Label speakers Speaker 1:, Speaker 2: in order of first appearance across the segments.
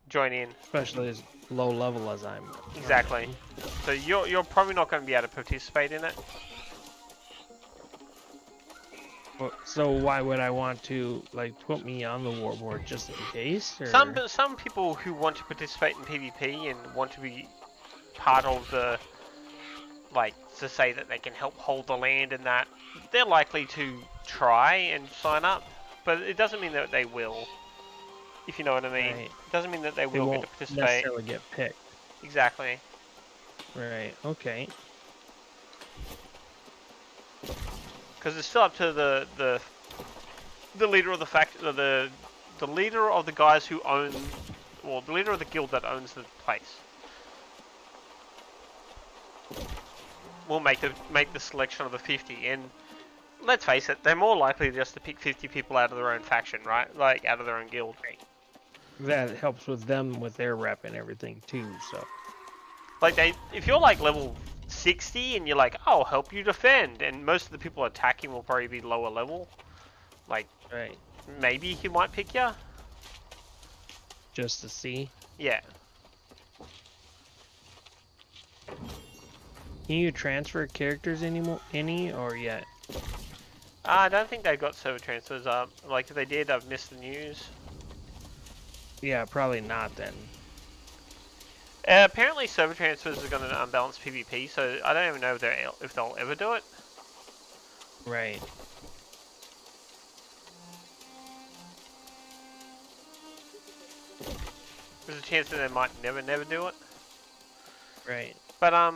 Speaker 1: join in.
Speaker 2: Especially as low level as I'm.
Speaker 1: Exactly. So you're probably not going to be able to participate in it.
Speaker 2: So why would I want to like put me on the warboard just in case? Or?
Speaker 1: Some people who want to participate in PvP and want to be part of the, like, to say that they can help hold the land and that, they're likely to try and sign up, but it doesn't mean that they will. If you know what I mean.
Speaker 2: Right.
Speaker 1: It doesn't mean that they will
Speaker 2: won't
Speaker 1: get to participate.
Speaker 2: necessarily get picked.
Speaker 1: Exactly.
Speaker 2: Right. Okay.
Speaker 1: Because it's still up to the leader of the leader of the guys who own, well, the leader of the guild that owns the place. Will make the selection of the 50, and let's face it, they're more likely just to pick 50 people out of their own faction, right? Like out of their own guild.
Speaker 2: That helps with them with their rep and everything too. So,
Speaker 1: like if you're like level 60 and you're like, I'll help you defend, and most of the people attacking will probably be lower level, like,
Speaker 2: right,
Speaker 1: maybe he might pick you.
Speaker 2: Just to see.
Speaker 1: Yeah.
Speaker 2: Can you transfer characters any or yet?
Speaker 1: I don't think they've got server transfers up. Like if they did, I've missed the news.
Speaker 2: Yeah, probably not then.
Speaker 1: Apparently server transfers are going to unbalance PvP, so I don't even know if they'll ever do it.
Speaker 2: Right.
Speaker 1: There's a chance that they might never do it.
Speaker 2: Right.
Speaker 1: But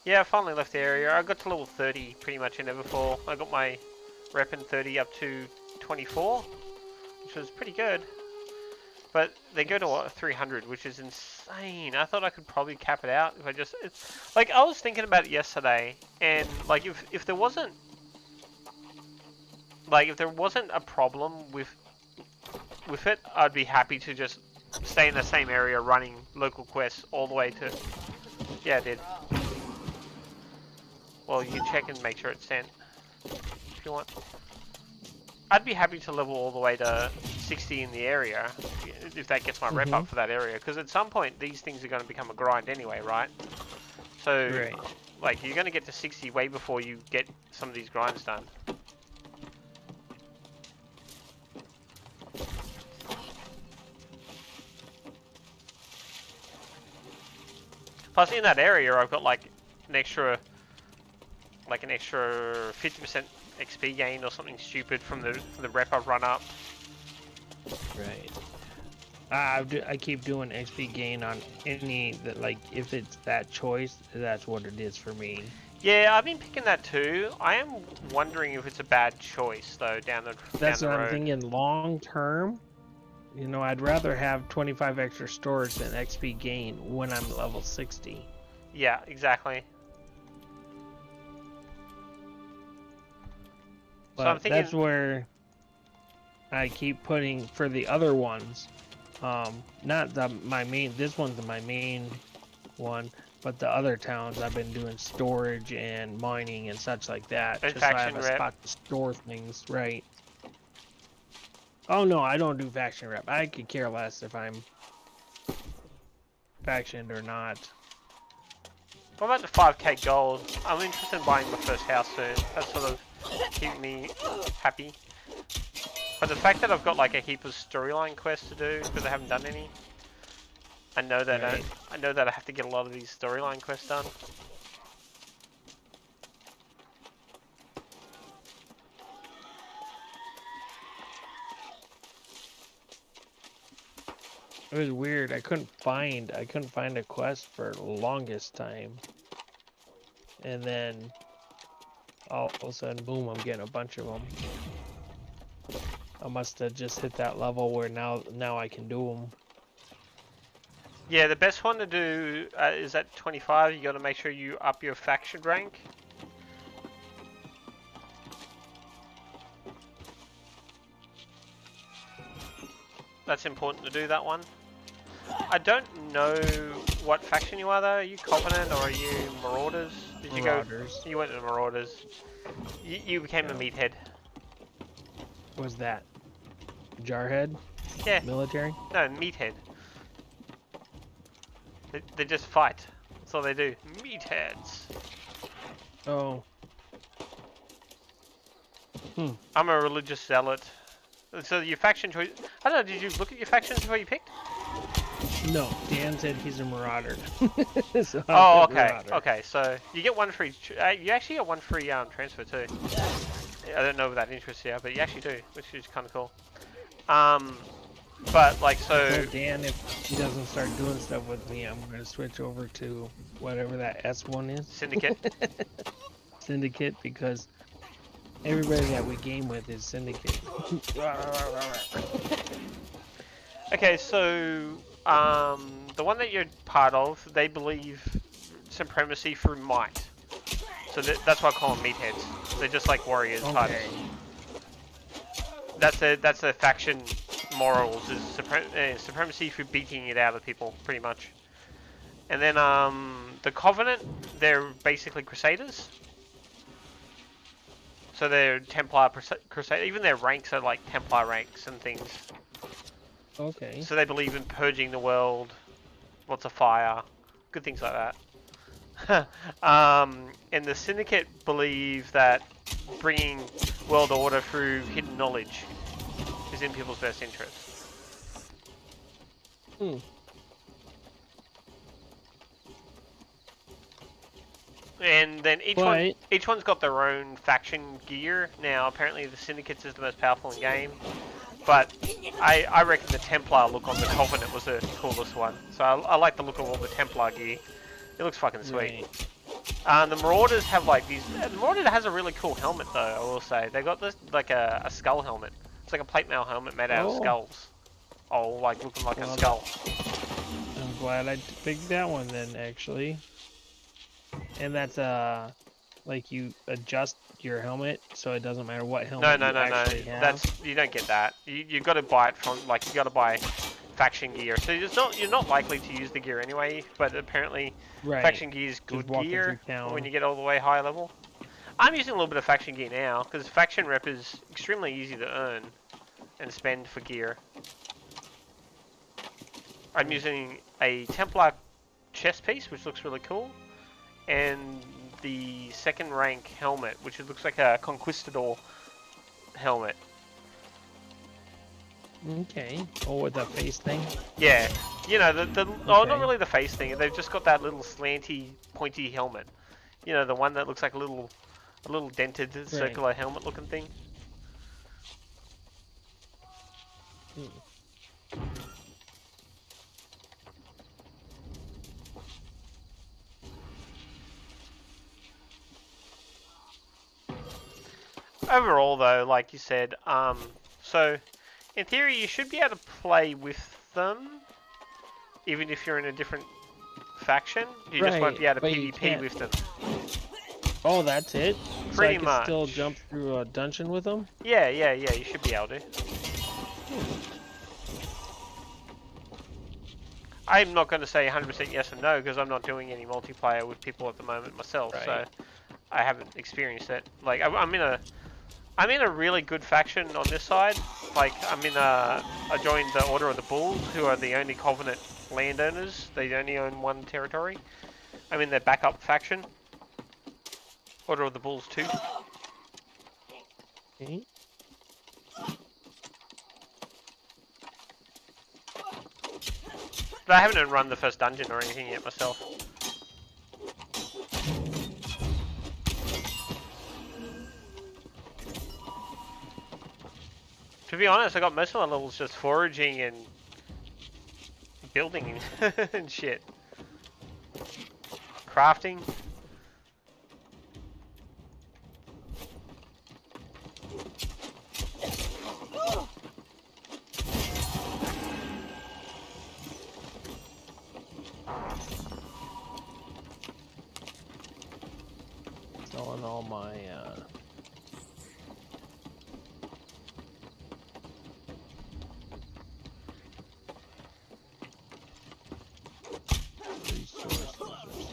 Speaker 1: yeah, I finally left the area. I got to level 30 pretty much in Everfall. I got my rep in 30 up to 24, which was pretty good. But they go to 300, which is insane. I thought I could probably cap it out if I just... like, I was thinking about it yesterday, and like if there wasn't... like, if there wasn't a problem with it, I'd be happy to just stay in the same area running local quests all the way to... Yeah, it did. Well, you can check and make sure it's sent if you want. I'd be happy to level all the way to 60 in the area if that gets my rep up for that area, because at some point these things are going to become a grind anyway, right? So,
Speaker 2: right.
Speaker 1: like, you're going to get to 60 way before you get some of these grinds done. Plus, in that area, I've got like an extra 50% XP gain or something stupid from the rep I've run up.
Speaker 2: Right. I keep doing XP gain on any that, like, if it's that choice, that's what it is for me.
Speaker 1: Yeah, I've been picking that too. I am wondering if it's a bad choice though down the road.
Speaker 2: That's what I'm thinking long term. You know, I'd rather have 25 extra storage than XP gain when I'm level 60.
Speaker 1: Yeah, exactly.
Speaker 2: But
Speaker 1: so I'm thinking...
Speaker 2: that's where I keep putting for the other ones. Not my main. This one's my main one, but the other towns I've been doing storage and mining and such like that.
Speaker 1: And
Speaker 2: just so I
Speaker 1: faction
Speaker 2: have a
Speaker 1: rep.
Speaker 2: spot to store things. Right. Oh no, I don't do faction rep. I could care less if I'm factioned or not.
Speaker 1: What about the 5k gold? I'm interested in buying my first house soon. That's sort of keeping me happy. But the fact that I've got like a heap of storyline quests to do because I haven't done any, I know that
Speaker 2: right.
Speaker 1: I know that I have to get a lot of these storyline quests done.
Speaker 2: It was weird. I couldn't find a quest for the longest time. And then all of a sudden, boom, I'm getting a bunch of them. I must have just hit that level where now I can do them.
Speaker 1: Yeah, the best one to do is at 25. You got to make sure you up your faction rank. That's important to do that one. I don't know what faction you are though. Are you Covenant or are you Marauders? Did you
Speaker 2: Marauders.
Speaker 1: go? You went to Marauders. You became a meathead.
Speaker 2: What was that? Jarhead?
Speaker 1: Yeah.
Speaker 2: Military?
Speaker 1: No, meathead. They just fight. That's all they do. Meatheads.
Speaker 2: Oh. Hmm.
Speaker 1: I'm a religious zealot. So your faction choice... I don't know, did you look at your factions before you picked?
Speaker 2: No, Dan said he's a marauder. So
Speaker 1: Oh,
Speaker 2: I put
Speaker 1: okay.
Speaker 2: marauder.
Speaker 1: Okay, so you get one free... you actually get one free transfer too. I don't know if that interests you, but you actually do, which is kind of cool. But like so...
Speaker 2: I told Dan if he doesn't start doing stuff with me, I'm going to switch over to whatever that S1 is.
Speaker 1: Syndicate.
Speaker 2: Syndicate, because everybody that we game with is Syndicate.
Speaker 1: Okay, so the one that you're part of, they believe supremacy through might. So that's why I call them meatheads. They're just like warriors types. That's a faction morals is supremacy through beating it out of people, pretty much. And then the Covenant, they're basically Crusaders. So they're Templar Crusader. Even their ranks are like Templar ranks and things.
Speaker 2: Okay.
Speaker 1: So they believe in purging the world, lots of fire, good things like that. And the Syndicate believe that bringing world order through hidden knowledge is in people's best interest.
Speaker 2: Hmm.
Speaker 1: And then each one's got their own faction gear. Now, apparently the Syndicates is the most powerful in game. But I reckon the Templar look on the Covenant was the coolest one. So I like the look of all the Templar gear. It looks fucking sweet. Right. The Marauders have like these... The Marauder has a really cool helmet though, I will say. They got this like a skull helmet. It's like a plate mail helmet made out of skulls. Oh, like looking like a skull.
Speaker 2: I'm glad I picked that one then, actually. And that's like you adjust your helmet so it doesn't matter what helmet you actually have.
Speaker 1: That's you don't get that. You got to buy it from like you got to buy faction gear. So you're not likely to use the gear anyway. But apparently, faction gear is good gear when you get all the way high level. I'm using a little bit of faction gear now because faction rep is extremely easy to earn and spend for gear. I'm using a Templar chest piece, which looks really cool, and the second rank helmet, which looks like a Conquistador helmet.
Speaker 2: Okay. Oh, with the face thing?
Speaker 1: Yeah. You know, oh, not really the face thing. They've just got that little slanty, pointy helmet. You know, the one that looks like a little dented, circular helmet looking thing. Overall, though, like you said, so in theory, you should be able to play with them, even if you're in a different faction. You just won't be able to PvP with them.
Speaker 2: Oh, that's it?
Speaker 1: Pretty
Speaker 2: so I can still jump through a dungeon with them?
Speaker 1: Yeah, you should be able to. I'm not going to say 100% yes or no, because I'm not doing any multiplayer with people at the moment myself, so I haven't experienced it. Like, I'm in a really good faction on this side. Like, I joined the Order of the Bulls, who are the only Covenant landowners. They only own one territory. I'm in their backup faction. Order of the Bulls 2.
Speaker 2: Okay.
Speaker 1: But I haven't run the first dungeon or anything yet myself. To be honest, I got most of my levels just foraging and building and shit. Crafting.
Speaker 2: Selling all my resources or something.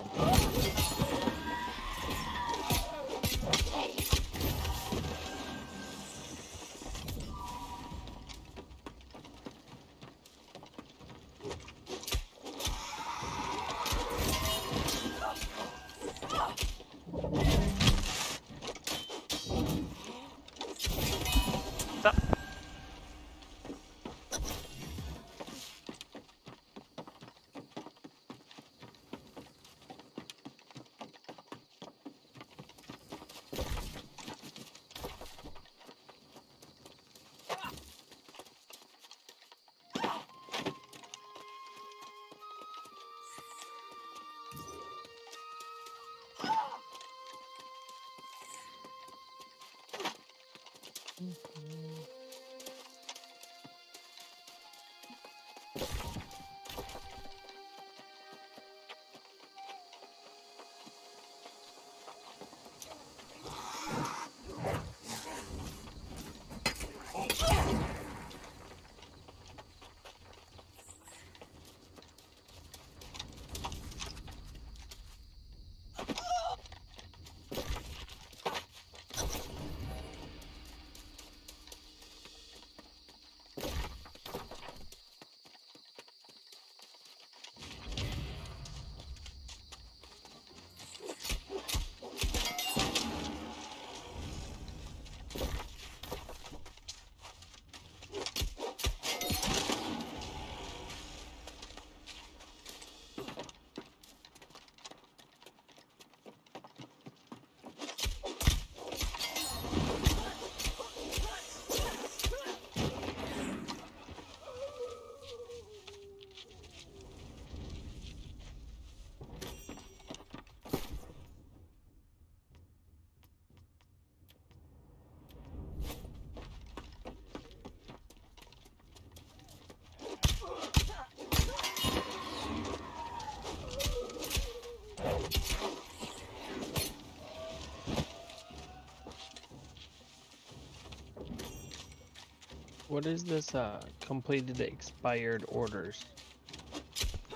Speaker 2: What is this? Completed expired orders.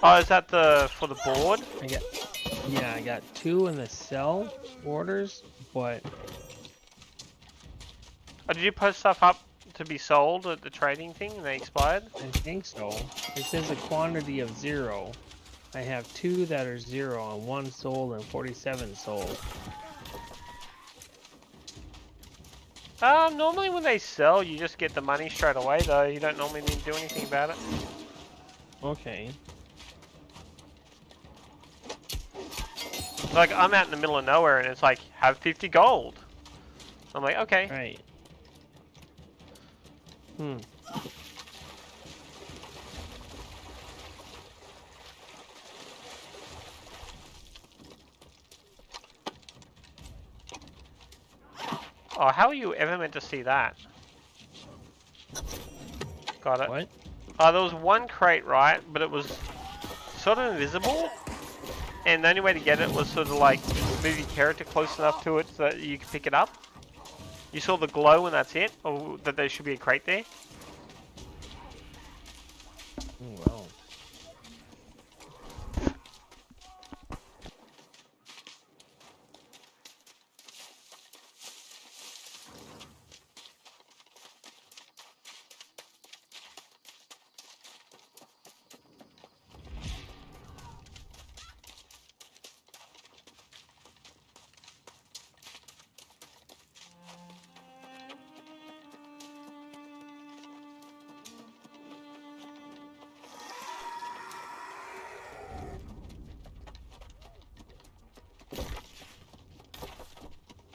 Speaker 1: Oh, is that for the board?
Speaker 2: I got 2 in the sell orders, but
Speaker 1: Oh, did you post stuff up to be sold at the trading thing and they expired?
Speaker 2: I think so. It says a quantity of 0. I have 2 that are 0 and 1 sold and 47 sold.
Speaker 1: Normally when they sell, you just get the money straight away though. You don't normally need to do anything about it.
Speaker 2: Okay.
Speaker 1: Like, I'm out in the middle of nowhere and it's like, have 50 gold. I'm like, okay.
Speaker 2: Right. Hmm.
Speaker 1: Oh, how are you ever meant to see that? Got it.
Speaker 2: What?
Speaker 1: Oh, there was one crate, right? But it was sort of invisible. And the only way to get it was sort of like move your character close enough to it so that you can pick it up. You saw the glow and that's it? Or that there should be a crate there?
Speaker 2: Oh, well.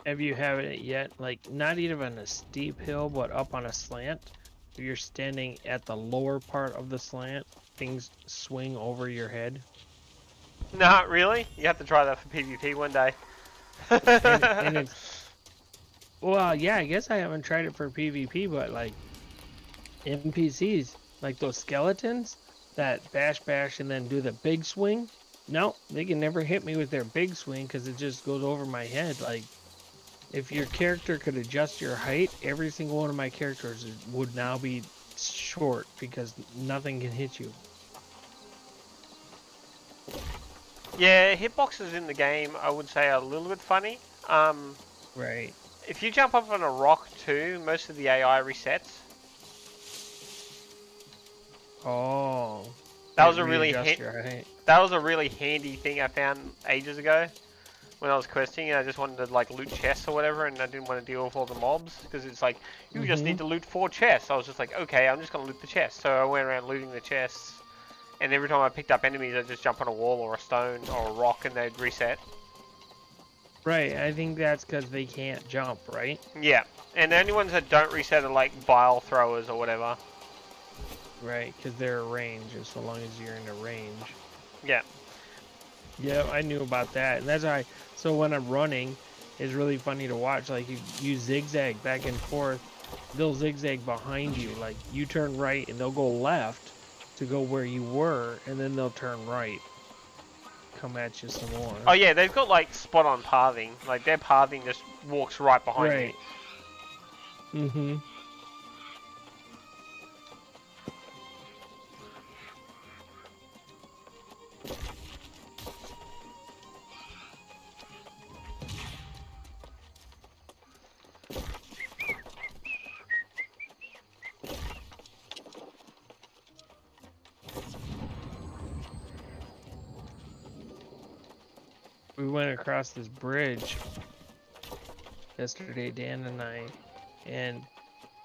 Speaker 2: Have you had it yet? Like, not even on a steep hill, but up on a slant. If you're standing at the lower part of the slant, things swing over your head.
Speaker 1: Not really. You have to try that for PvP one day.
Speaker 2: And it's... Well, yeah, I guess I haven't tried it for PvP, but like, NPCs, like those skeletons that bash and then do the big swing. No, they can never hit me with their big swing because it just goes over my head. Like, if your character could adjust your height, every single one of my characters would now be short because nothing can hit you.
Speaker 1: Yeah, hitboxes in the game, I would say, are a little bit funny.
Speaker 2: Right.
Speaker 1: If you jump up on a rock too, most of the AI resets.
Speaker 2: Oh.
Speaker 1: That was a really that was a really handy thing I found ages ago when I was questing and I just wanted to like loot chests or whatever and I didn't want to deal with all the mobs because it's like you just need to loot 4 chests. I was just like, okay, I'm just gonna loot the chests. So I went around looting the chests and every time I picked up enemies I'd just jump on a wall or a stone or a rock and they'd reset.
Speaker 2: Right, I think that's because they can't jump, right?
Speaker 1: Yeah, and the only ones that don't reset are like bile throwers or whatever.
Speaker 2: Right, because they're a range, and so long as you're in a range.
Speaker 1: Yeah.
Speaker 2: Yeah, I knew about that, and that's why. So when I'm running, it's really funny to watch. Like you zigzag back and forth, they'll zigzag behind you. Like you turn right, and they'll go left to go where you were, and then they'll turn right, come at you some more.
Speaker 1: Oh yeah, they've got like spot on pathing. Like their pathing just walks right behind you.
Speaker 2: Mm-hmm. We went across this bridge yesterday, Dan and I, and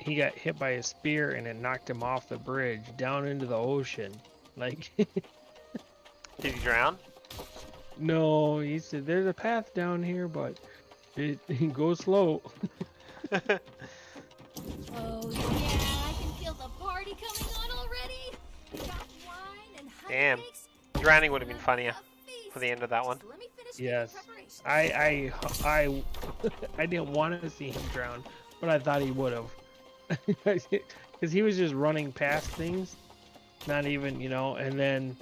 Speaker 2: he got hit by a spear and it knocked him off the bridge down into the ocean. Like,
Speaker 1: Did you drown?
Speaker 2: no, he said, there's a path down here, but it goes slow.
Speaker 3: Oh yeah, I can feel the party coming on already. Got wine and hot
Speaker 1: Damn.
Speaker 3: cakes.
Speaker 1: Drowning would have been funnier
Speaker 3: A feast.
Speaker 1: for the end of that one.
Speaker 3: Let me finish
Speaker 2: Yes.
Speaker 3: making preparations.
Speaker 2: I didn't want to see him drown, but I thought he would have. Because he was just running past things, not even, you know, and then,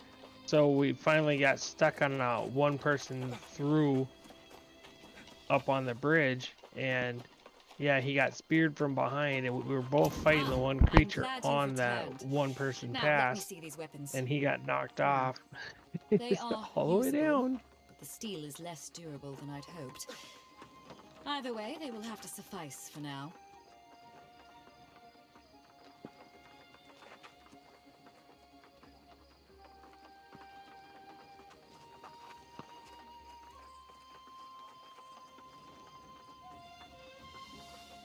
Speaker 2: so we finally got stuck on one person through up on the bridge, and Yeah, he got speared from behind, and we were both fighting the one creature
Speaker 3: glad you've
Speaker 2: on that
Speaker 3: returned.
Speaker 2: one person
Speaker 3: Now let me
Speaker 2: pass,
Speaker 3: see these weapons.
Speaker 2: and he got knocked off.
Speaker 3: They are
Speaker 2: all the way
Speaker 3: usable,
Speaker 2: down.
Speaker 3: but the steel is less durable than I'd hoped. Either way, they will have to suffice for now.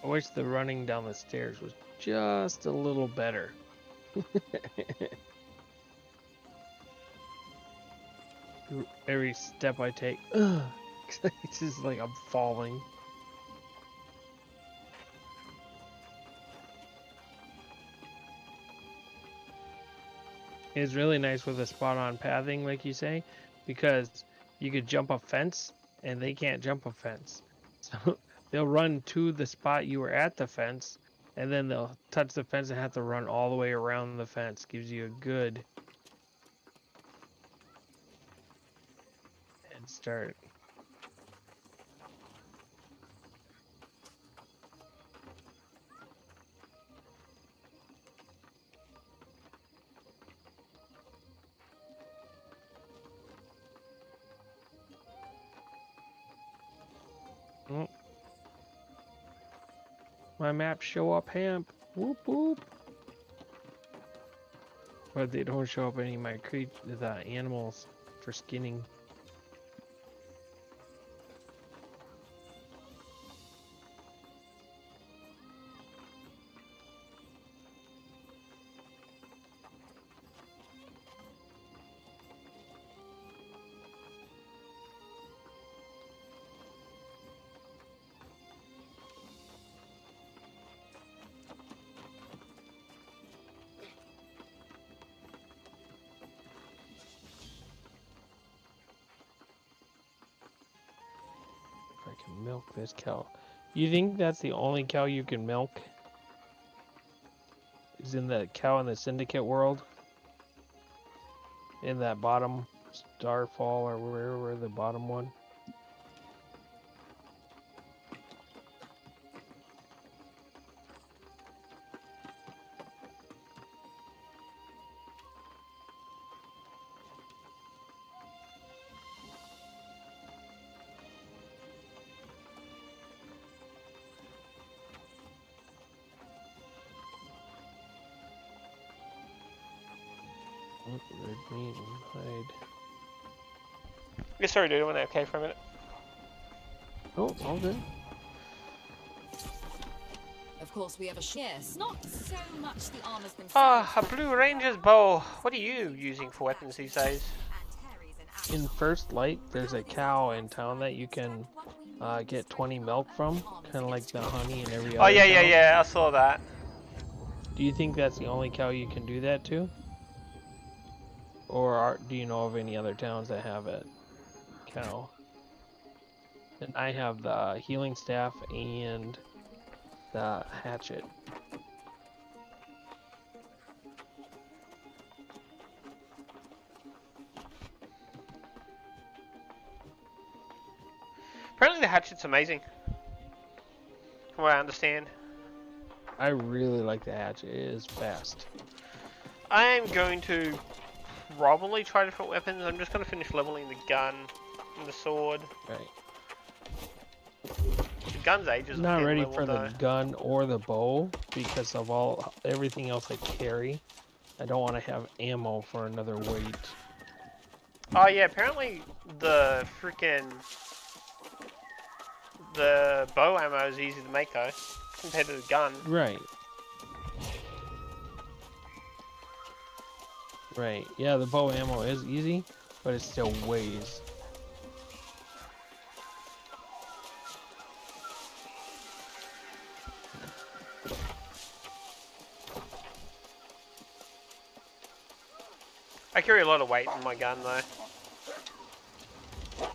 Speaker 2: I wish the running down the stairs was just a little better. Every step I take, it's just like I'm falling. It's really nice with a spot-on pathing, like you say, because you could jump a fence, and they can't jump a fence. So they'll run to the spot you were at the fence, and then they'll touch the fence and have to run all the way around the fence. Gives you a good head start. Oh. My maps show up hemp. Whoop whoop. But they don't show up any of my the animals for skinning. I can milk this cow. You think that's the only cow you can milk? Is in the cow in the syndicate world? In that bottom Starfall or wherever the bottom one? Red meat and hide.
Speaker 1: Yeah, sorry, dude. I went okay for a minute.
Speaker 2: Oh, all good.
Speaker 3: Of course, we have a yes, not so much the armors themselves.
Speaker 1: Ah, a Blue Ranger's bow. What are you using for weapons these days?
Speaker 2: In First Light, there's a cow in town that you can get 20 milk from, kind of like the honey and every other
Speaker 1: Oh, yeah,
Speaker 2: cow.
Speaker 1: yeah, I saw that.
Speaker 2: Do you think that's the only cow you can do that to? Or do you know of any other towns that have a cow? And I have the healing staff and the hatchet.
Speaker 1: Apparently the hatchet's amazing. From what I understand.
Speaker 2: I really like the hatchet. It is fast.
Speaker 1: I am going to probably try different weapons. I'm just going to finish leveling the gun and the sword.
Speaker 2: Right.
Speaker 1: The gun's ages.
Speaker 2: Not ready
Speaker 1: leveled,
Speaker 2: for
Speaker 1: though.
Speaker 2: the gun or the bow because of everything else I carry. I don't want to have ammo for another weight.
Speaker 1: Oh yeah, apparently the bow ammo is easy to make though, compared to the gun.
Speaker 2: Right. Right. Yeah, the bow ammo is easy, but it still weighs.
Speaker 1: I carry a lot of weight in my gun though.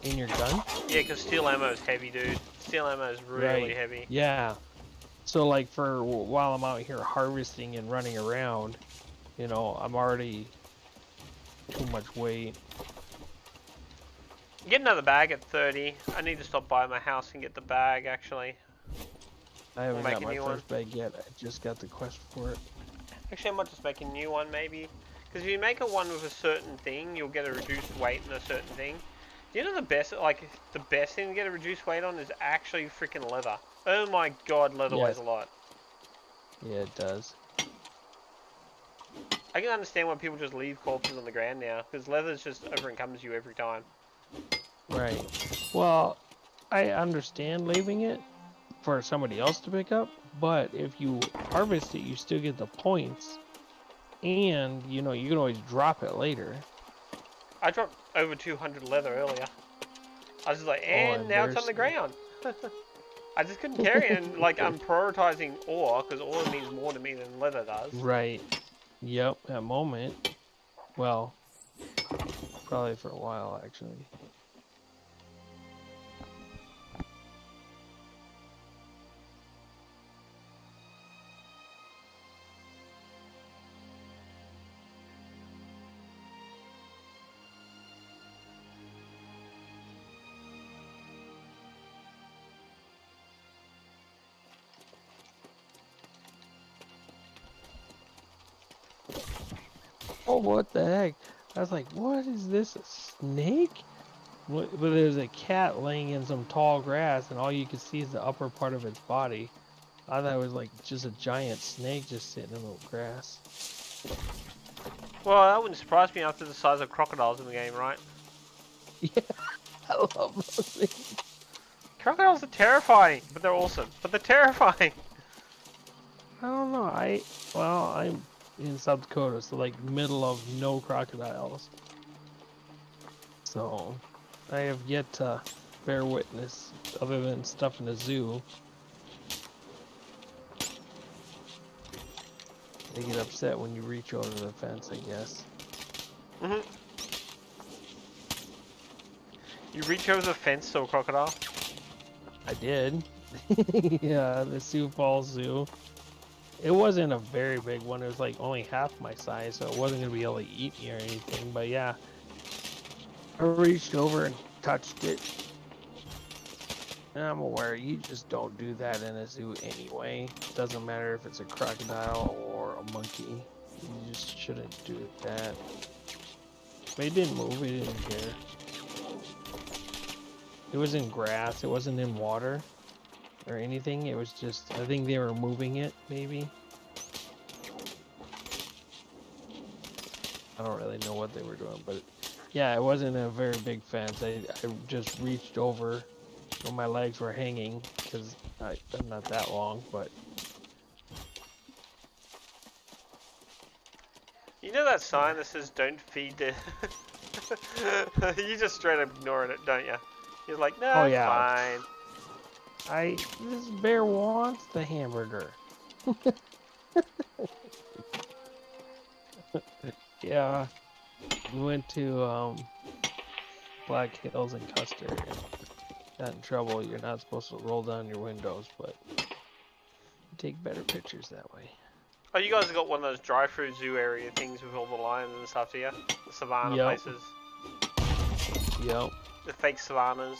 Speaker 2: In your gun?
Speaker 1: Yeah, because steel ammo is heavy, dude. Steel ammo is really heavy.
Speaker 2: Yeah. So like for while I'm out here harvesting and running around, you know, I'm already too much weight.
Speaker 1: Get another bag at 30. I need to stop by my house and get the bag actually.
Speaker 2: I haven't
Speaker 1: make
Speaker 2: got
Speaker 1: a
Speaker 2: my
Speaker 1: new
Speaker 2: first bag yet. I just got the quest for it.
Speaker 1: Actually, I might just make a new one, maybe. Because if you make a one with a certain thing, you'll get a reduced weight in a certain thing. Do you know the best, like, the best thing to get a reduced weight on is actually freaking leather. Oh my god, leather weighs a lot.
Speaker 2: Yeah, it does.
Speaker 1: I can understand why people just leave corpses on the ground now, because leather's just over encompass you every time.
Speaker 2: Right. Well, I understand leaving it for somebody else to pick up, but if you harvest it, you still get the points. And, you know, you can always drop it later.
Speaker 1: I dropped over 200 leather earlier. I was just like,
Speaker 2: Oh,
Speaker 1: and now it's on the
Speaker 2: embarrassing.
Speaker 1: ground. I just couldn't carry it, and like I'm prioritizing ore, because ore means more to me than leather does.
Speaker 2: Right. Yep, at moment. Well, probably for a while, actually. Oh, what the heck? I was like, what is this, a snake? But there's a cat laying in some tall grass, and all you can see is the upper part of its body. I thought it was like just a giant snake just sitting in the grass.
Speaker 1: Well, that wouldn't surprise me after the size of crocodiles in the game, right?
Speaker 2: Yeah, I love those things.
Speaker 1: Crocodiles are terrifying, but they're awesome. But they're terrifying.
Speaker 2: I don't know. I'm in South Dakota, so like middle of no crocodiles. So I have yet to bear witness, other than stuff in the zoo. They get upset when you reach over the fence, I guess.
Speaker 1: Mhm. You reach over the fence to a crocodile.
Speaker 2: I did. Yeah, the Sioux Falls Zoo. It wasn't a very big one. It was like only half my size, so it wasn't gonna be able to eat me or anything. But yeah, I reached over and touched it. And I'm aware you just don't do that in a zoo anyway. Doesn't matter if it's a crocodile or a monkey. You just shouldn't do that. But it didn't move. It didn't care. It was in grass. It wasn't in water or anything. It was just, I think they were moving it, maybe. I don't really know what they were doing, but yeah, it wasn't a very big fence. I just reached over when my legs were hanging because I'm not that long, but
Speaker 1: You know that sign that says "Don't feed the." You just straight up ignoring it, don't you? You're like, no,
Speaker 2: oh
Speaker 1: it's
Speaker 2: yeah,
Speaker 1: fine.
Speaker 2: this bear wants the hamburger. Yeah, we went to Black Hills and Custer and got in trouble. You're not supposed to roll down your windows, but you take better pictures that way.
Speaker 1: Oh, you guys have got one of those drive-through zoo area things with all the lions and stuff, do you? The savannah
Speaker 2: Yep.
Speaker 1: places.
Speaker 2: Yep.
Speaker 1: The fake savannas.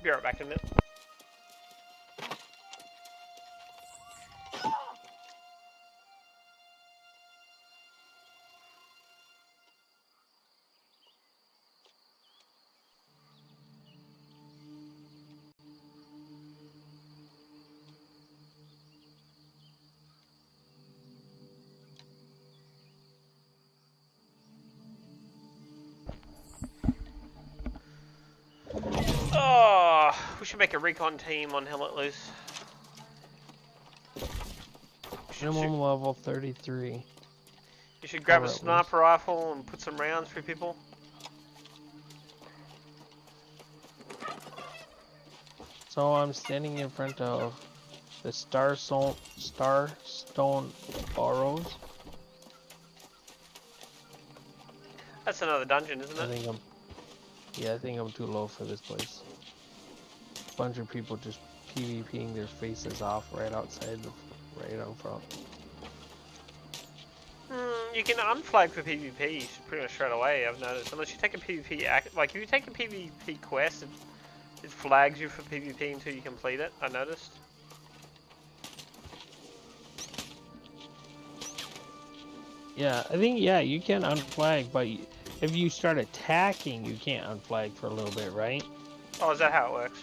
Speaker 1: Be right back in a minute. Oh, we should make a recon team on Hell Let Loose.
Speaker 2: Minimum level 33.
Speaker 1: You should grab a
Speaker 2: Hell Let Loose.
Speaker 1: sniper rifle and put some rounds for people.
Speaker 2: So I'm standing in front of the Starstone Burrows.
Speaker 1: That's another dungeon, isn't it?
Speaker 2: I think I'm too low for this place. Bunch of people just PvPing their faces off right outside right out front.
Speaker 1: You can unflag for PvP pretty much straight away, I've noticed. Unless you take a PvP like if you take a PvP quest, it flags you for PvP until you complete it, I noticed.
Speaker 2: Yeah, I think, yeah, you can unflag, but if you start attacking, you can't unflag for a little bit, right?
Speaker 1: Oh, is that how it works?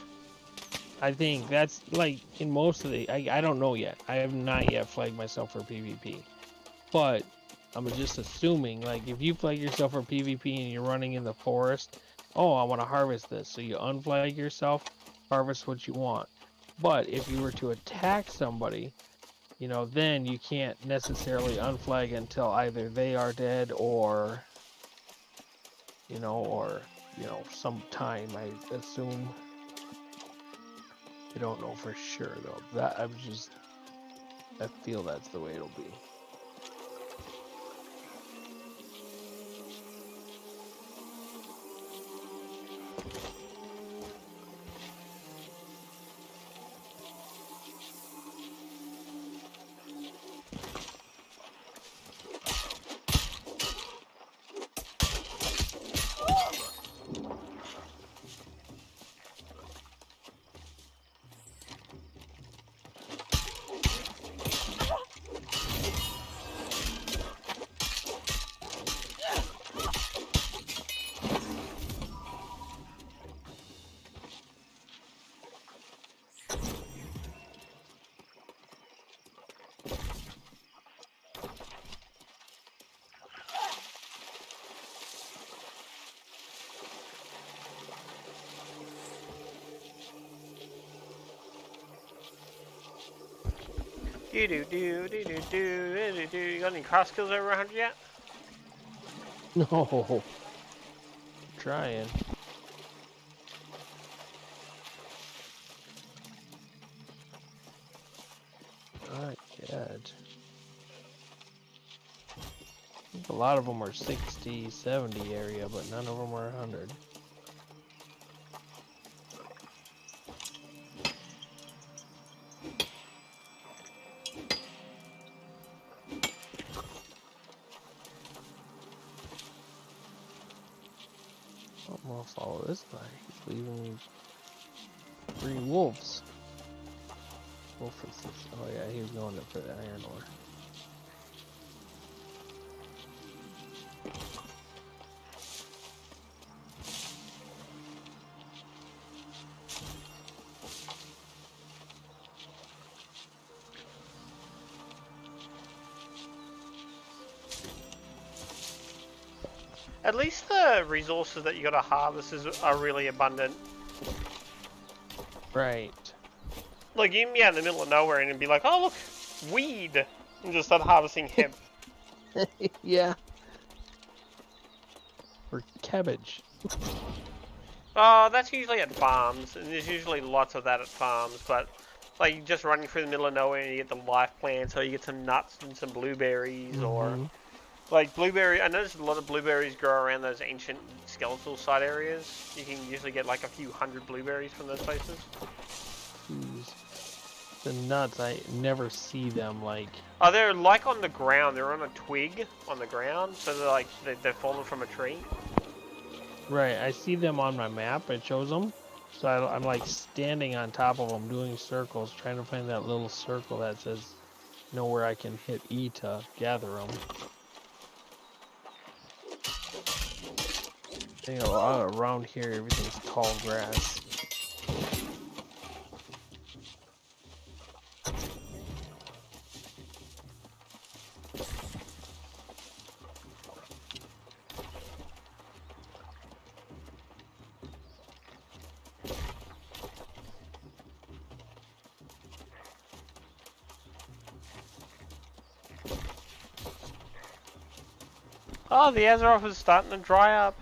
Speaker 2: I think that's like in most of the, I don't know yet. I have not yet flagged myself for PvP. But I'm just assuming, like, if you flag yourself for PvP and you're running in the forest, oh, I want to harvest this. So you unflag yourself, harvest what you want. But if you were to attack somebody, you know, then you can't necessarily unflag until either they are dead or, you know, sometime, I assume. I don't know for sure, though. I feel that's the way it'll be.
Speaker 1: You got any cross skills over 100 yet?
Speaker 2: No. Trying. Not yet. I think a lot of them are 60, 70 area, but none of them are 100. I'm gonna follow this guy. He's leaving me 3 wolves. Wolf is this. Oh yeah, he was going up for the iron ore.
Speaker 1: At least the resources that you gotta harvest are really abundant.
Speaker 2: Right.
Speaker 1: Like, you can be out in the middle of nowhere and be like, oh look, weed! And just start harvesting hemp.
Speaker 2: Yeah. Or cabbage.
Speaker 1: Oh, that's usually at farms, and there's usually lots of that at farms, but like just running through the middle of nowhere and you get the life plants, or you get some nuts and some blueberries, or like blueberry. I noticed a lot of blueberries grow around those ancient skeletal site areas. You can usually get like a few hundred blueberries from those places.
Speaker 2: Jeez. The nuts, I never see them like.
Speaker 1: Oh, they're like on the ground. They're on a twig on the ground, so they're like they're fallen from a tree.
Speaker 2: Right, I see them on my map. It shows them, so I'm like standing on top of them, doing circles, trying to find that little circle that says, you know, where I can hit E to gather them. I think a lot around here, everything's tall grass.
Speaker 1: Oh, the Azeroth is starting to dry up.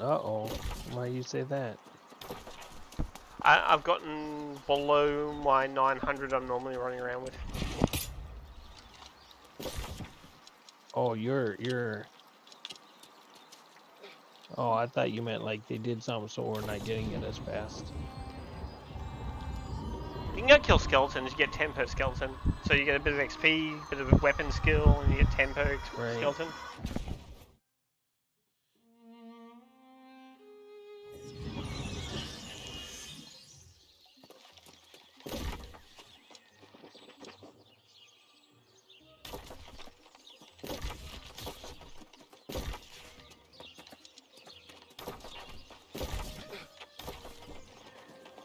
Speaker 2: Uh-oh. Why you say that?
Speaker 1: I've gotten below my 900 I'm normally running around with.
Speaker 2: Oh, you're... Oh, I thought you meant like they did something so we're not getting it as fast.
Speaker 1: You can go kill skeletons, you get 10 per skeleton. So you get a bit of XP, a bit of weapon skill, and you get 10 per
Speaker 2: Right.
Speaker 1: skeleton.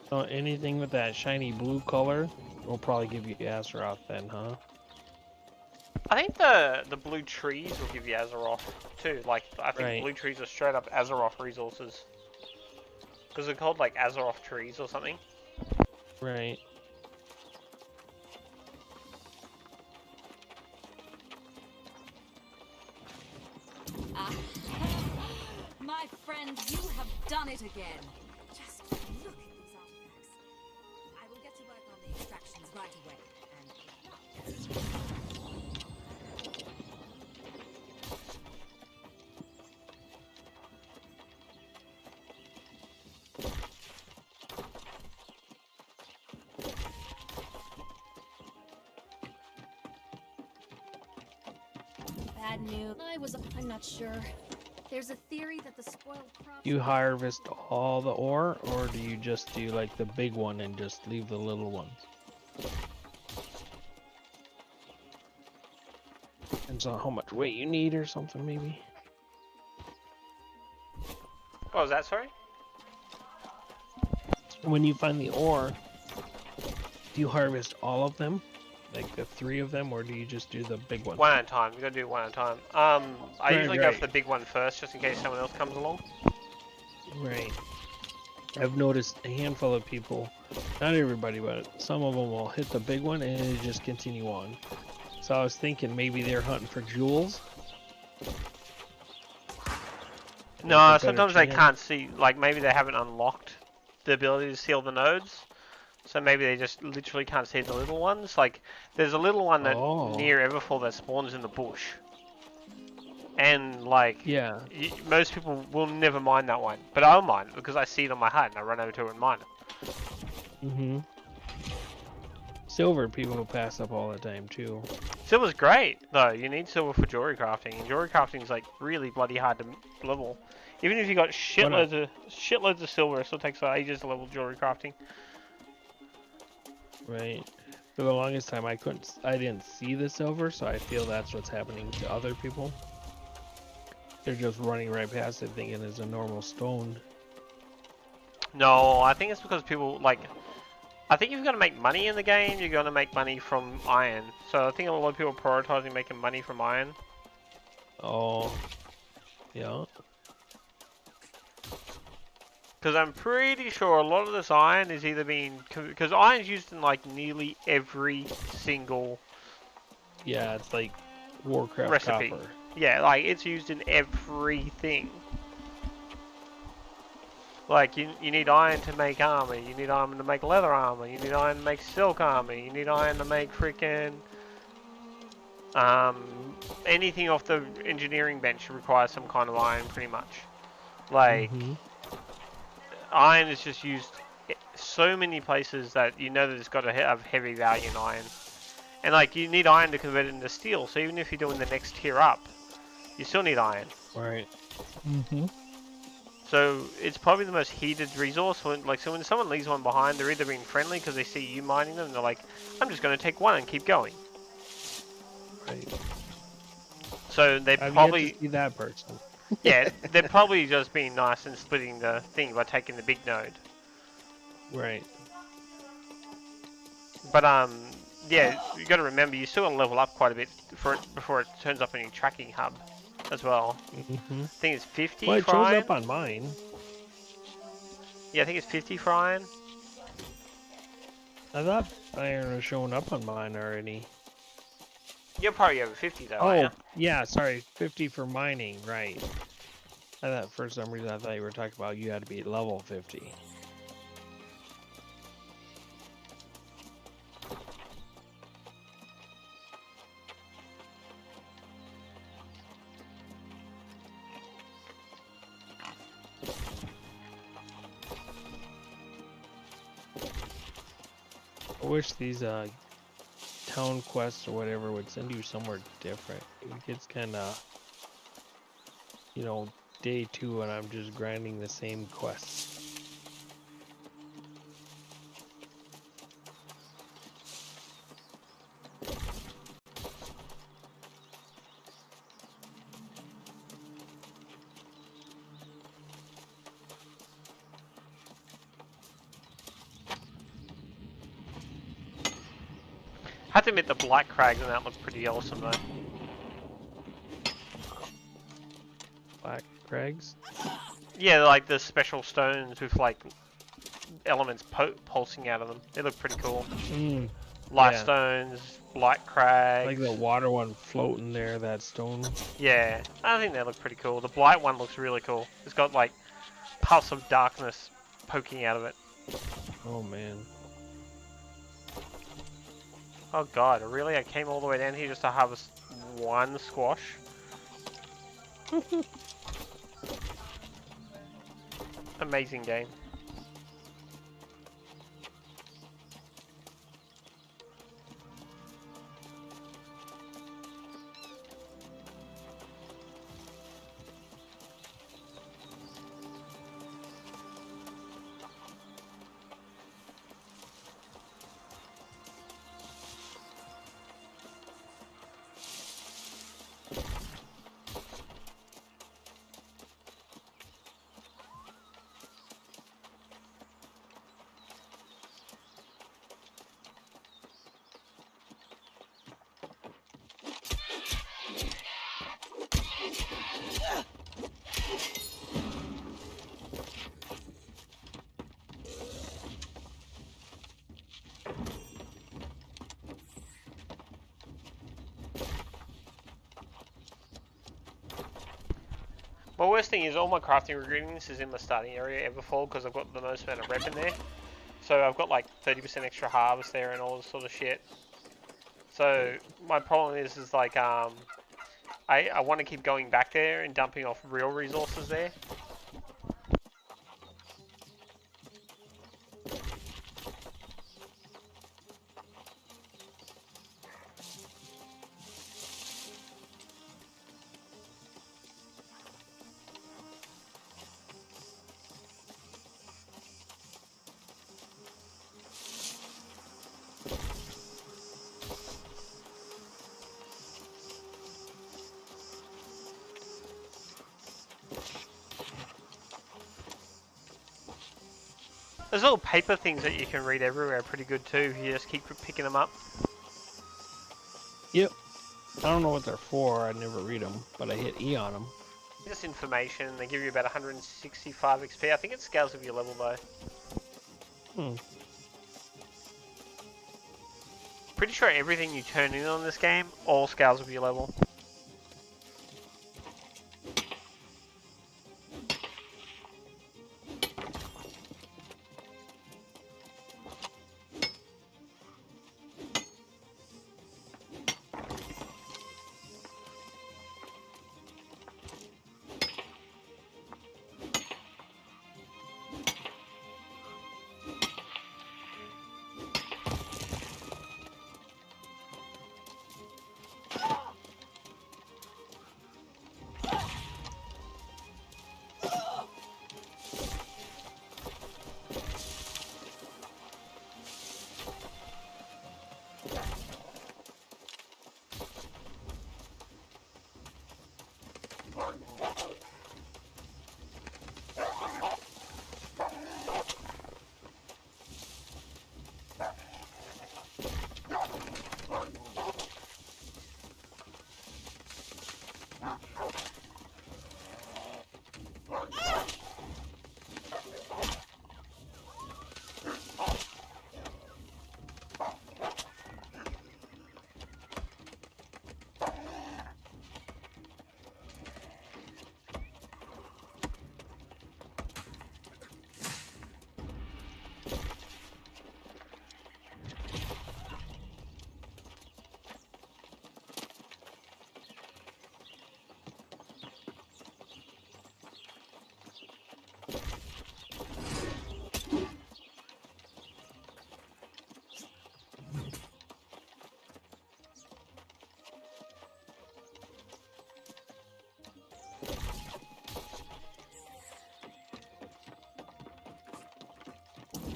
Speaker 2: So anything with that shiny blue color will probably give you Azeroth then, huh?
Speaker 1: I think the blue trees will give you Azeroth too. Like, I think
Speaker 2: Right.
Speaker 1: blue trees are straight up Azeroth resources. Because they're called like Azeroth trees or something.
Speaker 2: Right.
Speaker 3: Ah. My friend, you have done it again. Just look at these artifacts. I will get to work on the extractions right away. Bad news. I'm not sure. There's a theory that the spoiled crops.
Speaker 2: You harvest all the ore, or do you just do like the big one and just leave the little ones? Depends on how much weight you need or something, maybe.
Speaker 1: What was that, sorry?
Speaker 2: When you find the ore, do you harvest all of them? Like the 3 of them, or do you just do the big one?
Speaker 1: One at a time. You gotta do one at a time. I usually go for the big one first, just in case someone else comes along.
Speaker 2: Right. I've noticed a handful of people, not everybody, but some of them will hit the big one and they just continue on. So I was thinking maybe they're hunting for jewels.
Speaker 1: No, sometimes they can't see, like maybe they haven't unlocked the ability to see all the nodes. So maybe they just literally can't see the little ones. Like, there's a little one that near Everfall that spawns in the bush. And, like,
Speaker 2: yeah,
Speaker 1: most people will never mine that one. But I'll mine it because I see it on my HUD and I run over to it and mine it.
Speaker 2: Mm-hmm. Silver people pass up all the time, too.
Speaker 1: Silver's great, though. You need silver for jewelry crafting. And jewelry crafting is, like, really bloody hard to level. Even if you got shitloads of silver, it still takes ages to level jewelry crafting.
Speaker 2: Right. For the longest time, I didn't see the silver, so I feel that's what's happening to other people. They're just running right past it thinking it's a normal stone.
Speaker 1: No, I think it's because people, like, I think if you're going to make money in the game, you're going to make money from iron. So I think a lot of people are prioritizing making money from iron.
Speaker 2: Oh, yeah.
Speaker 1: Because I'm pretty sure a lot of this iron is either being... Because iron's used in, like, nearly every single...
Speaker 2: Yeah, it's like Warcraft
Speaker 1: recipe.
Speaker 2: copper.
Speaker 1: Yeah, like, it's used in everything. Like, you need iron to make armor, you need iron to make leather armor, you need iron to make silk armor, you need iron to make freaking... anything off the engineering bench requires some kind of iron, pretty much. Like... Iron is just used so many places that you know that it's got to have heavy value in iron. And like, you need iron to convert it into steel, so even if you're doing the next tier up, you still need iron.
Speaker 2: Right.
Speaker 1: So it's probably the most heated resource. When, like, so when someone leaves one behind, they're either being friendly because they see you mining them, and they're like, I'm just going to take one and keep going.
Speaker 2: Right.
Speaker 1: So they
Speaker 2: I've
Speaker 1: probably...
Speaker 2: yet to see that person.
Speaker 1: Yeah, they're probably just being nice and splitting the thing by taking the big node.
Speaker 2: Right.
Speaker 1: But yeah, you got to remember you still got to level up quite a bit before it turns up on your tracking hub, as well. I think it's 50.
Speaker 2: Well, it
Speaker 1: for
Speaker 2: shows
Speaker 1: iron.
Speaker 2: up on mine.
Speaker 1: Yeah, I think it's 50 for iron.
Speaker 2: I thought iron was showing up on mine already.
Speaker 1: You're probably over 50 though.
Speaker 2: Oh, yeah, sorry, 50 for mining, right. I thought for some reason I thought you were talking about you had to be at level 50. I wish these town quests or whatever would send you somewhere different. It gets kind of, you know, day 2 and I'm just grinding the same quests.
Speaker 1: I have to admit the Black Crags and that look pretty awesome though.
Speaker 2: Black Crags?
Speaker 1: Yeah, like the special stones with like elements pulsing out of them. They look pretty cool.
Speaker 2: Mm,
Speaker 1: Light
Speaker 2: yeah.
Speaker 1: stones, Black Crags.
Speaker 2: Like the water one floating there, that stone.
Speaker 1: Yeah, I think they look pretty cool. The Blight one looks really cool. It's got like puffs of darkness poking out of it.
Speaker 2: Oh man.
Speaker 1: Oh god, really? I came all the way down here just to harvest one squash? Amazing game. My worst thing is all my crafting ingredients is in the starting area Everfall because I've got the most amount of rep in there. So I've got like 30% extra harvest there and all this sort of shit. So my problem is like I want to keep going back there and dumping off real resources there. There's little paper things that you can read everywhere, pretty good too. You just keep picking them up.
Speaker 2: Yep. I don't know what they're for. I never read them, but I hit E on them.
Speaker 1: Just information. They give you about 165 XP. I think it scales with your level though.
Speaker 2: Hmm.
Speaker 1: Pretty sure everything you turn in on this game all scales with your level.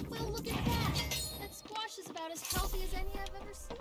Speaker 4: Well, look at that. That squash is about as healthy as any I've ever seen.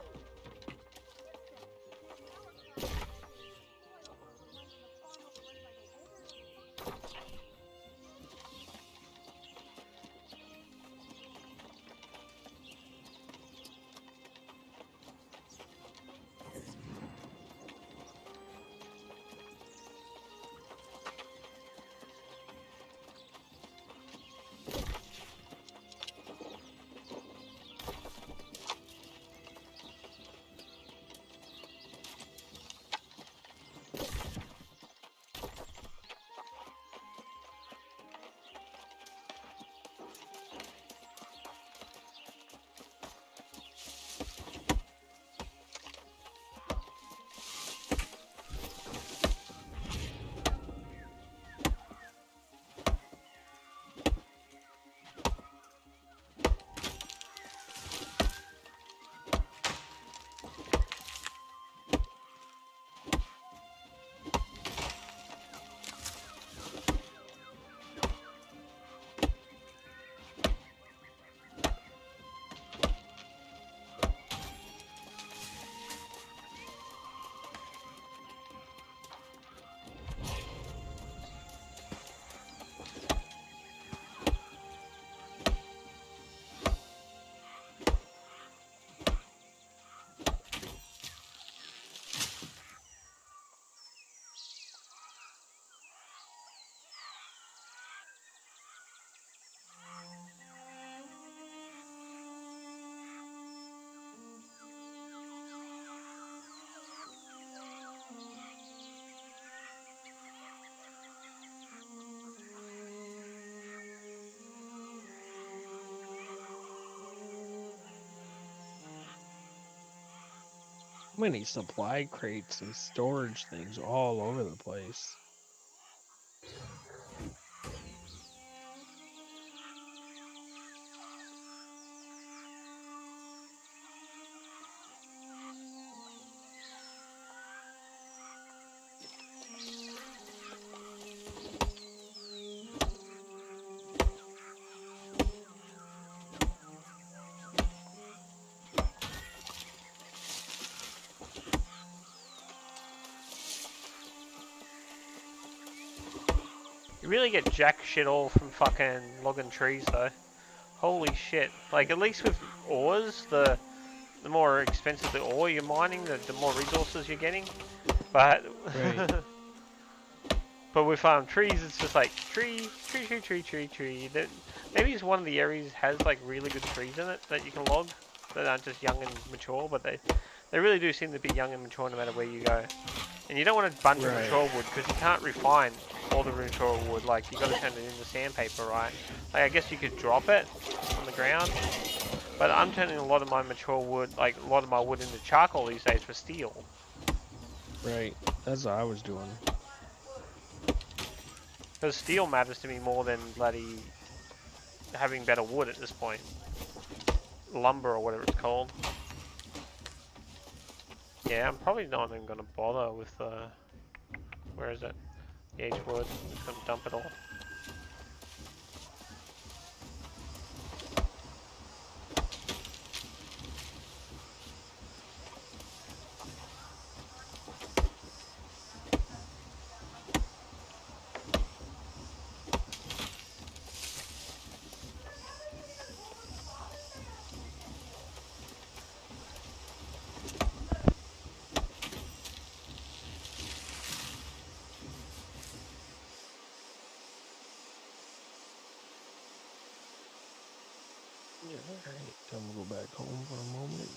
Speaker 2: Many supply crates and storage things all over the place.
Speaker 1: You really get jack shit all from fucking logging trees though. Holy shit. Like at least with ores, the more expensive the ore you're mining, the more resources you're getting. But
Speaker 2: Right.
Speaker 1: but with trees, it's just like tree. Maybe it's one of the areas has like really good trees in it that you can log that aren't just young and mature, but they really do seem to be young and mature no matter where you go. And you don't want a bunch of
Speaker 2: Right.
Speaker 1: mature wood because you can't refine all the mature wood. Like you got to turn it into sandpaper, right? Like I guess you could drop it on the ground, but I'm turning a lot of my mature wood, like a lot of my wood, into charcoal these days for steel.
Speaker 2: Right. That's what I was doing.
Speaker 1: Because steel matters to me more than bloody having better wood at this point. Lumber or whatever it's called. Yeah, I'm probably not even going to bother with where is it? The H wood. I'm just going to dump it all.
Speaker 2: Yeah, alright. Time to go back home for a moment.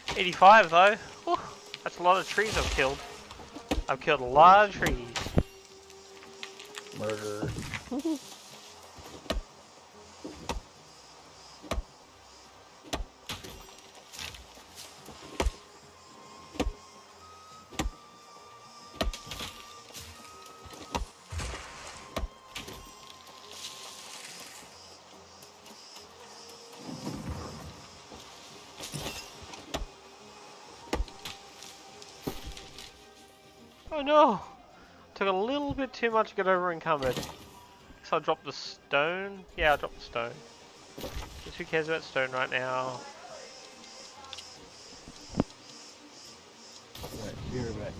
Speaker 1: $85 though. Whew, that's a lot of trees I've killed. I've killed a lot of trees.
Speaker 2: Murder.
Speaker 1: Oh no! Took a little bit too much to get over encumbered. So I'll drop the stone. Yeah, I'll drop the stone. Just who cares about stone right now?
Speaker 2: Right, be right back.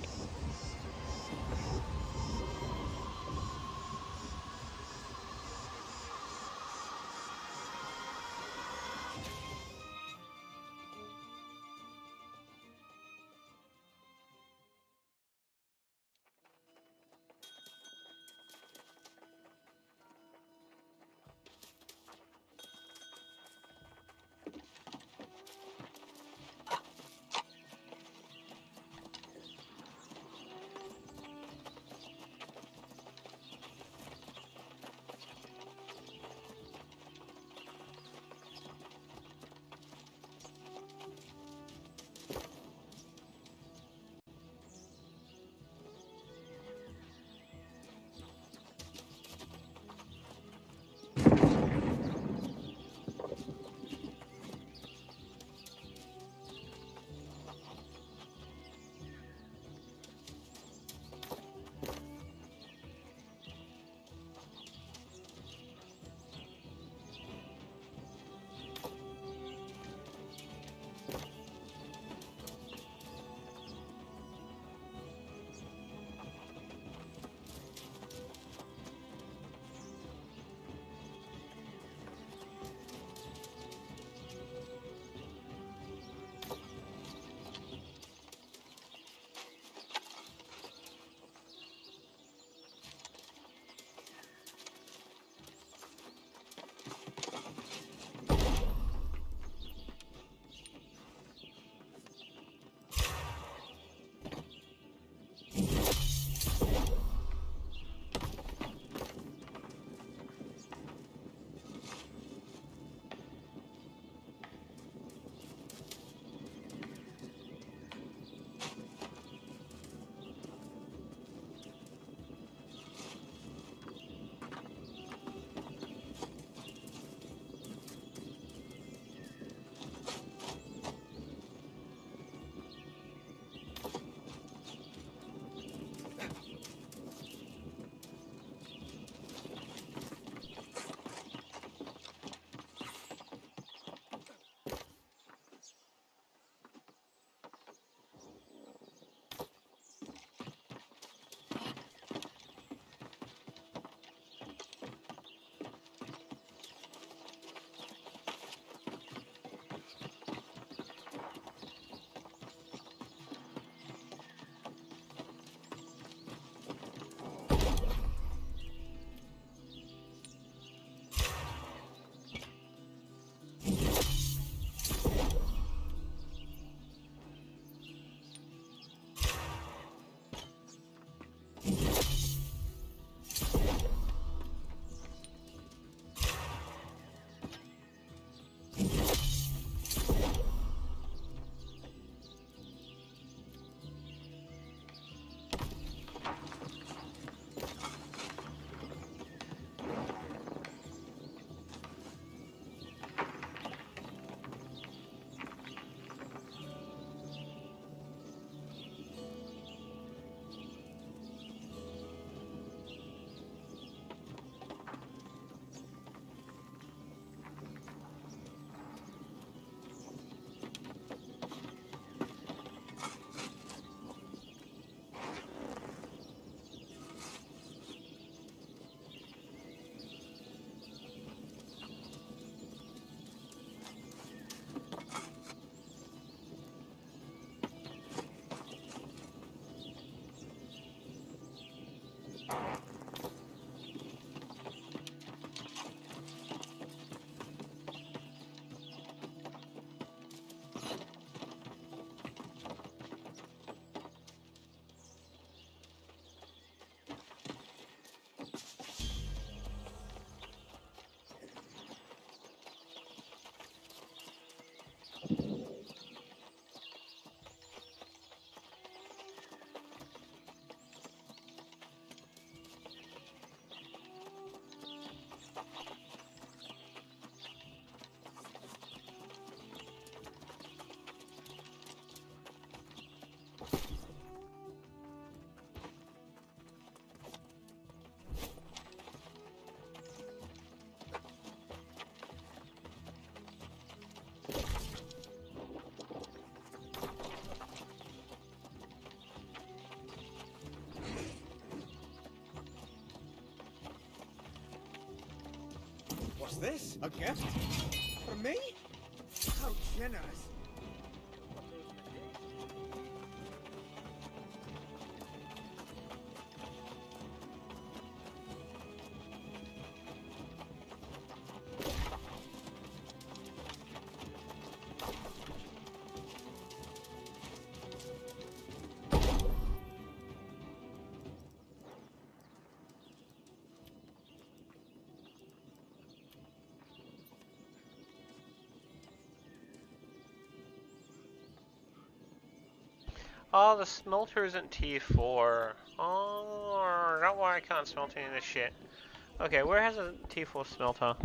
Speaker 5: What's this? A gift? For me? How generous.
Speaker 1: Oh, the smelter isn't tier 4. Oh, is that why I can't smelt any of this shit? Okay, where has a tier 4 smelter?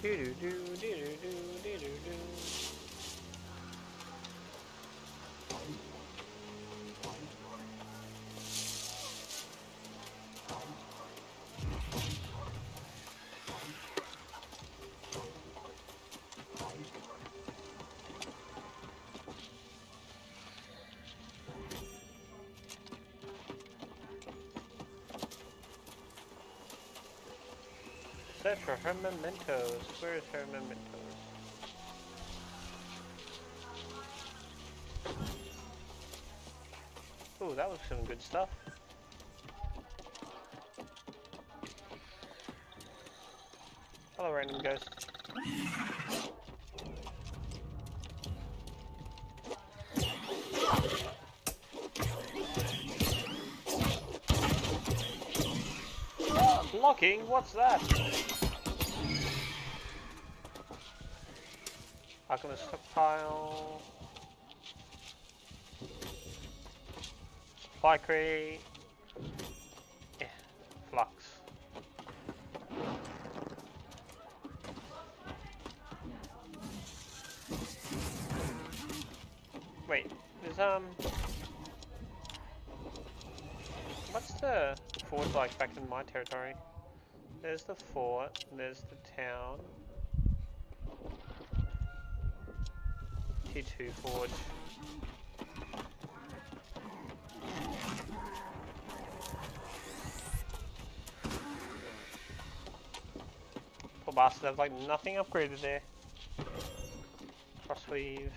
Speaker 1: Do-do-do-do-do-do-do-do. Search for her mementos. Where is her mementos? Ooh, that was some good stuff. Hello, random ghost. Blocking? What's that? Alchemist stockpile. Supply crate. Yeah, flux. Wait, there's what's the fort like back in my territory? There's the fort, there's the town. T2 forge. Poor bastard, I've like nothing upgraded there. Crossweave.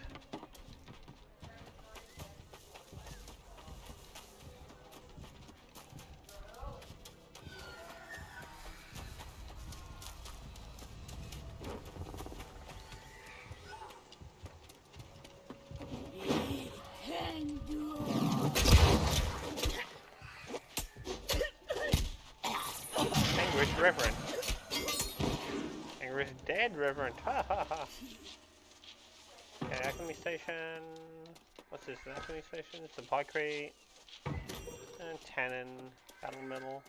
Speaker 1: Anguish Reverend. Anguish Dead Reverend. Ha ha ha. Okay, Alchemy Station. What's this? An Alchemy Station? Supply crate. And Tannin. Battle Metal.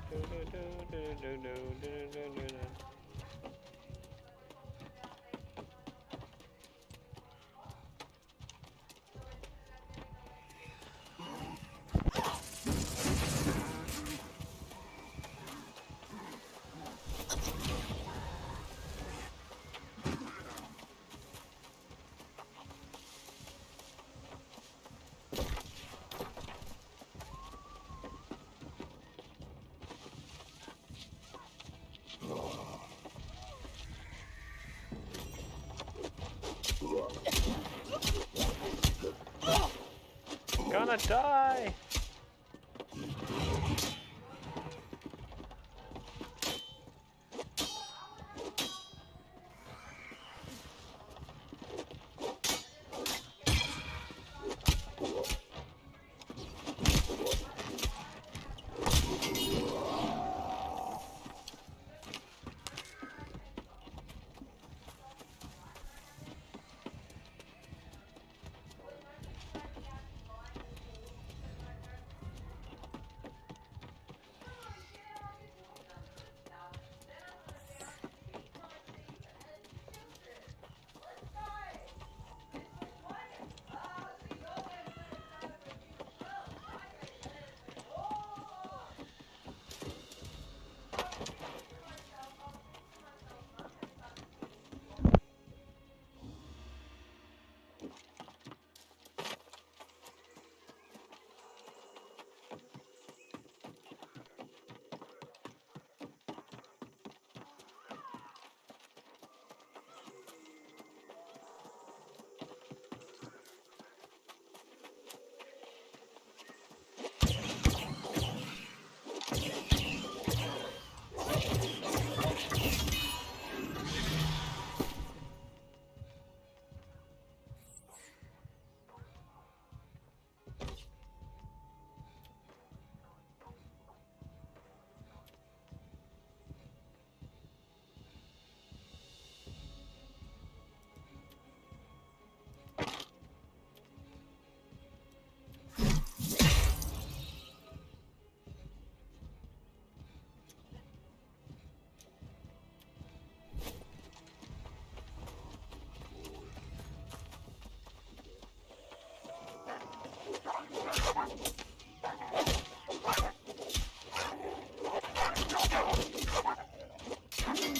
Speaker 1: Do, do, do, do, do, do, do, do, do, do. Gonna die!